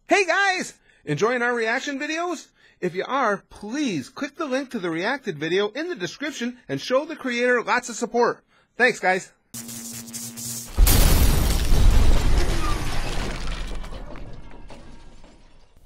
Hey guys! Enjoying our reaction videos? If you are, please click the link to the reacted video in the description and show the creator lots of support. Thanks guys!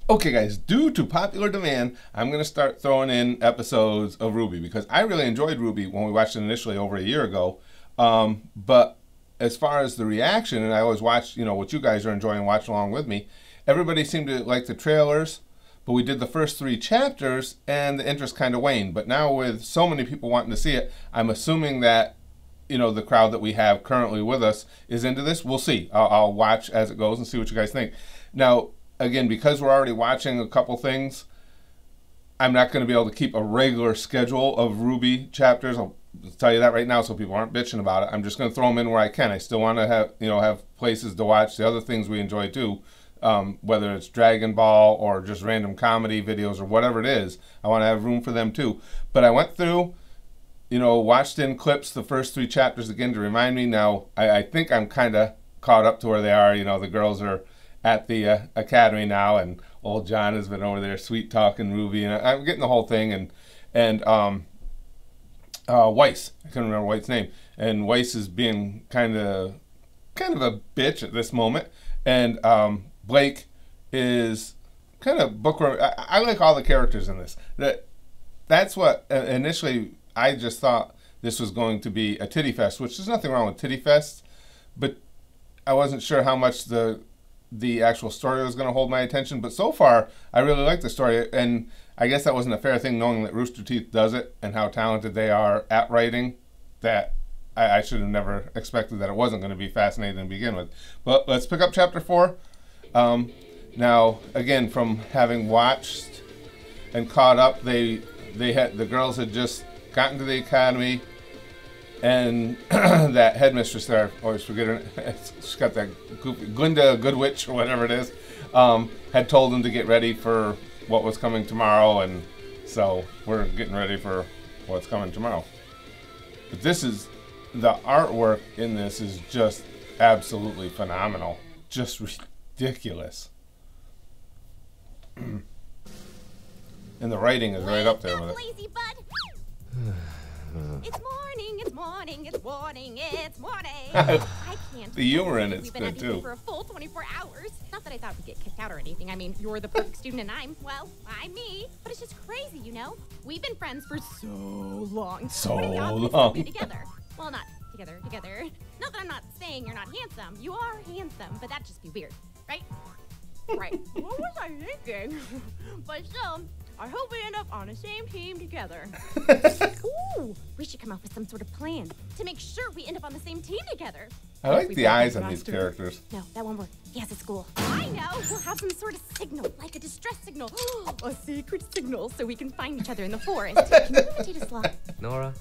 Okay guys, due to popular demand, I'm going to start throwing in episodes of RWBY because I really enjoyed RWBY when we watched it initially over a year ago. But as far as the reaction, and I always watch, what you guys are enjoying, watch along with me, everybody seemed to like the trailers, but we did the first 3 chapters and the interest kind of waned. But now with so many people wanting to see it, I'm assuming that, the crowd that we have currently with us is into this. We'll see. I'll watch as it goes and see what you guys think. Now, again, because we're already watching a couple things, I'm not going to be able to keep a regular schedule of RWBY chapters. I'll tell you that right now so people aren't bitching about it. I'm just going to throw them in where I can. I still want to have, have places to watch the other things we enjoy too. Whether it's Dragon Ball or just random comedy videos or whatever it is, I want to have room for them too. But I went through, watched in clips the first 3 chapters again to remind me. Now, I think I'm kind of caught up to where they are. The girls are at the academy now, and old John has been over there sweet talking RWBY, and I'm getting the whole thing. And Weiss, I couldn't remember Weiss' name, and Weiss is being kind of a bitch at this moment, and Blake is kind of bookworm. I like all the characters in this. That's what initially I just thought this was going to be a titty fest, which there's nothing wrong with titty fests, but I wasn't sure how much the actual story was going to hold my attention. But so far, I really like the story, and I guess that wasn't a fair thing knowing that Rooster Teeth does it and how talented they are at writing, that I should have never expected that it wasn't going to be fascinating to begin with. But let's pick up chapter 4. Now, again, from having watched and caught up, the girls had just gotten to the academy, and that headmistress there, I always forget her, she's got that goofy, Glinda Goodwitch or whatever it is, had told them to get ready for what was coming tomorrow, and so we're getting ready for what's coming tomorrow. But the artwork in this is just absolutely phenomenal. Just ridiculous. And the writing is right up there with it. Lazy bud. It's morning, it's morning, it's morning, it's morning. I can't. The humor in it's We've been good at too. for a full 24 hours. Not that I thought we'd get kicked out or anything. I mean, you're the perfect student and I'm me. But it's just crazy, We've been friends for so long. So long. Together. Well, not together. Not that I'm not saying you're not handsome. You are handsome, but that'd just be weird, right? Right. What was I thinking? But still, I hope we end up on the same team together. Ooh, we should come up with some sort of plan to make sure we end up on the same team together. I like the eyes on these characters. No, that won't work. He has a school. I know. We'll have some sort of signal, like a distress signal. A secret signal, so we can find each other in the forest. Can you imitate a sloth? Nora?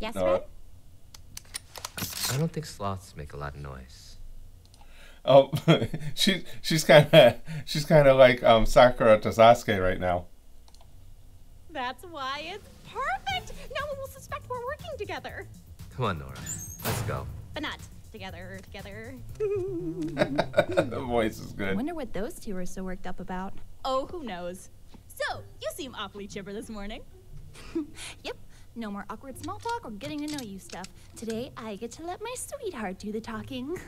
Yes, Nora? Fred? I don't think sloths make a lot of noise. Oh, she's kind of like Sakura to Sasuke right now. That's why it's perfect. No one will suspect we're working together. Come on, Nora. Let's go. But not together. The voice is I good. wonder what those two are so worked up about. Oh, who knows? So, you seem awfully chipper this morning. Yep, no more awkward small talk or getting to know you stuff. Today, I get to let my sweetheart do the talking.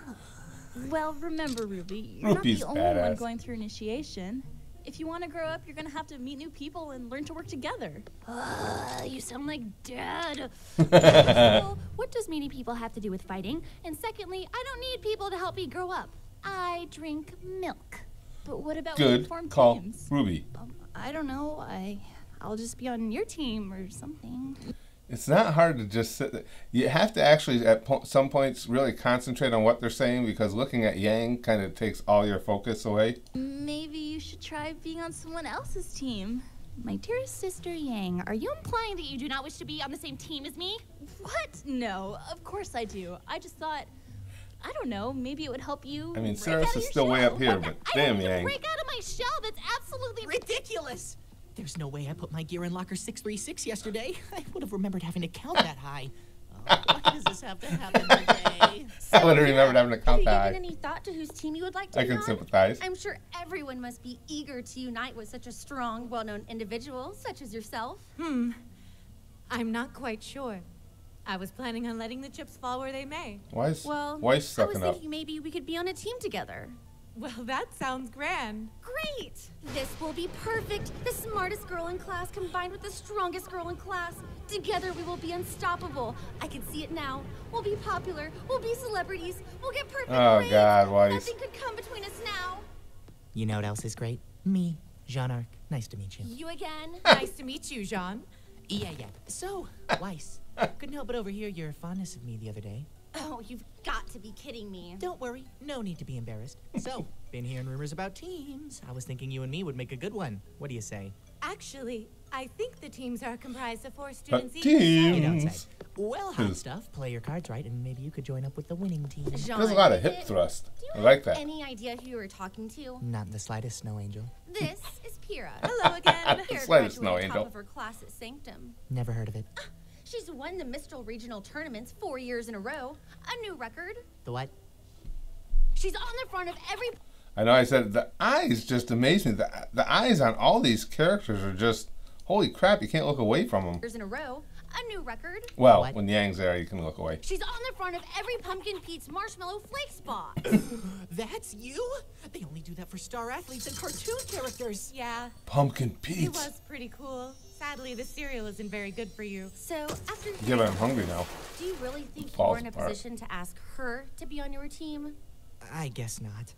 Well, remember, RWBY, you're not RWBY's the only badass. one going through initiation. If you want to grow up, you're going to have to meet new people and learn to work together. You sound like Dad. Well, what does meeting people have to do with fighting? And secondly, I don't need people to help me grow up. I drink milk. But what about Good form call, teams? RWBY. I don't know. I'll just be on your team or something. It's not hard to just sit there. You have to actually, at some points, really concentrate on what they're saying, because looking at Yang kind of takes all your focus away. Maybe you should try being on someone else's team. My dearest sister Yang, are you implying that you do not wish to be on the same team as me? What? No, of course I do. I just thought, I don't know, maybe it would help you. I mean, break Saris out of is your still way shell. up here, but I damn, don't need to Yang. break out of my shell. That's absolutely Ridiculous! There's no way I put my gear in locker 636 yesterday. I would have remembered having to count that high. Why does this have to happen today? I would have remembered having a Have you comp given eye. any thought to whose team you would like to I be can on? sympathize. I'm sure everyone must be eager to unite with such a strong, well-known individual such as yourself. I'm not quite sure. I was planning on letting the chips fall where they may. Weiss Well, I was sucking up. thinking maybe we could be on a team together. Well, that sounds grand. Great! This will be perfect. The smartest girl in class combined with the strongest girl in class. Together we will be unstoppable. I can see it now. We'll be popular. We'll be celebrities. We'll get perfect Oh, grades. God, Weiss. Nothing could come between us now. You know what else is great? Me, Jean Arc. Nice to meet you. You again? Nice to meet you, Jean. Yeah. So, Weiss, couldn't help but overhear your fondness of me the other day. Oh, you've got to be kidding me. Don't worry, no need to be embarrassed. So, been hearing rumors about teams. I was thinking you and me would make a good one. What do you say? Actually, I think the teams are comprised of 4 students each. You don't Teams. say. Well, hot stuff. Play your cards right, and maybe you could join up with the winning team. Jean, There's a lot of do hip thrust. you I have like that. any idea who you were talking to? Not the slightest, Snow Angel. This is Pyrrha. Hello again. Pyrrha Slightest no graduated top angel. of her class at Sanctum. Never heard of it. She's won the Mistral Regional Tournaments 4 years in a row. A new record. The what? She's on the front of every I know I said the eyes just amaze me. The eyes on all these characters are just, holy crap, you can't look away from them. years in a row. A new record. Well, What? when Yang's there, you can look away. She's on the front of every Pumpkin Pete's Marshmallow Flakes box. That's you? They only do that for star athletes and cartoon characters. Yeah, Pumpkin it Pete's. was pretty cool. Sadly, the cereal isn't very good for you. So, after Yeah, but I'm hungry now. do you really think Falls you're in a apart. position to ask her to be on your team? I guess not.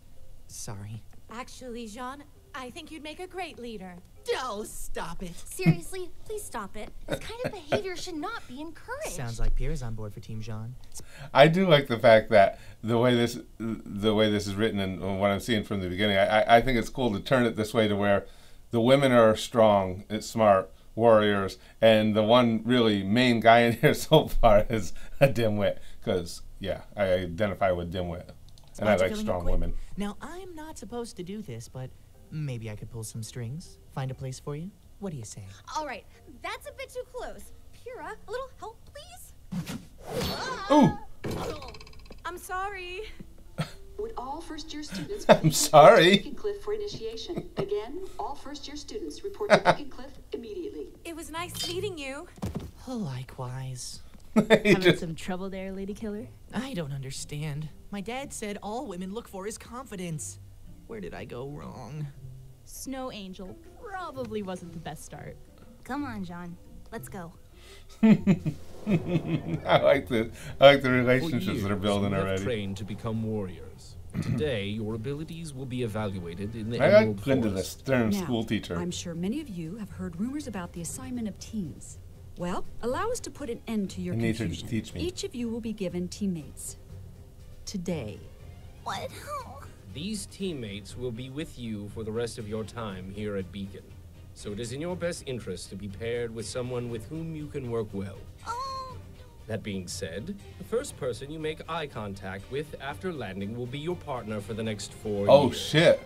Sorry. Actually, Jean, I think you'd make a great leader. Oh, stop it. Seriously, please stop it. This kind of behavior should not be encouraged. Sounds like Pierre's on board for Team Jean. I do like the fact that the way this is written and what I'm seeing from the beginning, I think it's cool to turn it this way to where the women are strong, smart warriors, and the one really main guy in here so far is a dimwit. Because, yeah, I identify with dimwit. And I Aren't you like feeling strong equipped? women. Now, I'm not supposed to do this, but maybe I could pull some strings, find a place for you. What do you say? All right, that's a bit too close. Pyrrha, a little help, please? Ooh! I'm sorry. Would all first-year students I'm sorry. Beacon Cliff for initiation? Again, all first-year students report to Beacon Cliff immediately. It was nice meeting you. Likewise. He Having just- some trouble there, Lady Killer? I don't understand. My dad said all women look for is confidence. Where did I go wrong? Snow Angel probably wasn't the best start. Come on, John. Let's go. I like the relationships that are building you have already. trained to become warriors. Today, your abilities will be evaluated in the I Emerald like Glinda, the Forest. stern Now, school teacher. I'm sure many of you have heard rumors about the assignment of teams. Well, allow us to put an end to your I need her to confusion. teach me. Each of you will be given teammates. Today. What? These teammates will be with you for the rest of your time here at Beacon. So it is in your best interest to be paired with someone with whom you can work well. That being said, the first person you make eye contact with after landing will be your partner for the next 4 Oh, years. shit.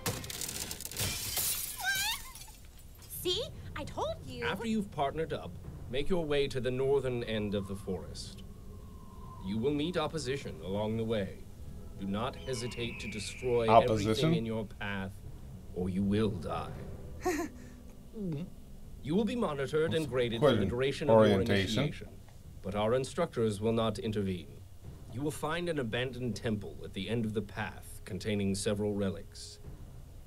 See? I told you. After you've partnered up, make your way to the northern end of the forest. You will meet opposition along the way. Do not hesitate to destroy Opposition? everything in your path, or you will die. You will be monitored and graded for quite the an duration of your orientation. initiation, but our instructors will not intervene. You will find an abandoned temple at the end of the path containing several relics.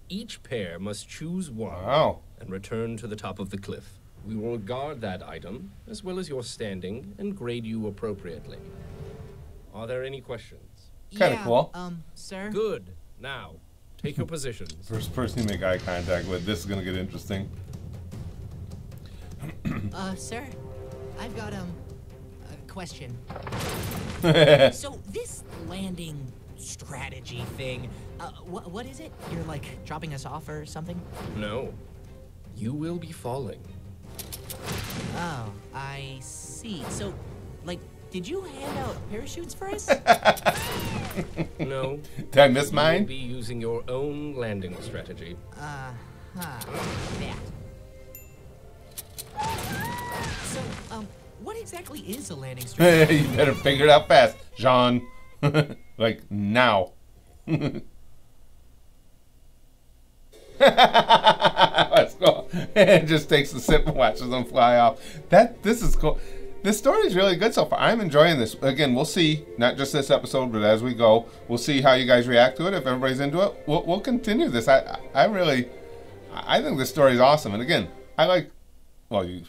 Each pair must choose one Wow. and return to the top of the cliff. We will guard that item, as well as your standing, and grade you appropriately. Are there any questions? Kinda cool. Sir? Good. Now, take your positions. First person you make eye contact with. This is gonna get interesting. Sir? I've got, a question. So, this landing strategy thing, what is it? You're, like, dropping us off or something? No. You will be falling. Oh, I see. So, like, did you hand out parachutes for us? No. Did I miss You mine? will be using your own landing strategy. That. So, what exactly is a landing strategy? You better figure it out fast, Jean. Like, now. Let's go. It just takes a sip and watches them fly off. This is cool. This story is really good so far. I'm enjoying this. Again, we'll see, not just this episode, but as we go, we'll see how you guys react to it. If everybody's into it, we'll continue this. I think this story is awesome. And again, I like, well, it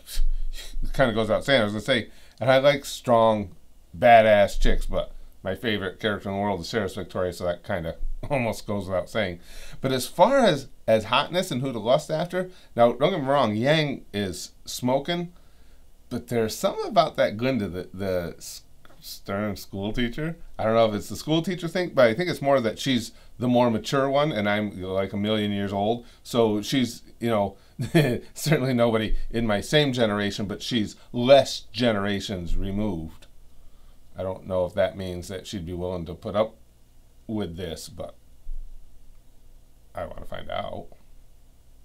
kind of goes without saying, I was going to say, and I like strong, badass chicks, but my favorite character in the world is Sarah's Victoria, so that kind of almost goes without saying. But as far as hotness and who to lust after, now, don't get me wrong, Yang is smoking, but there's something about that Glinda, the stern school teacher. I don't know if it's the school teacher thing, but I think it's more that she's the more mature one, and I'm like a million years old. So she's, you know, certainly nobody in my same generation, but she's less generations removed. I don't know if that means that she'd be willing to put up with this, but I want to find out.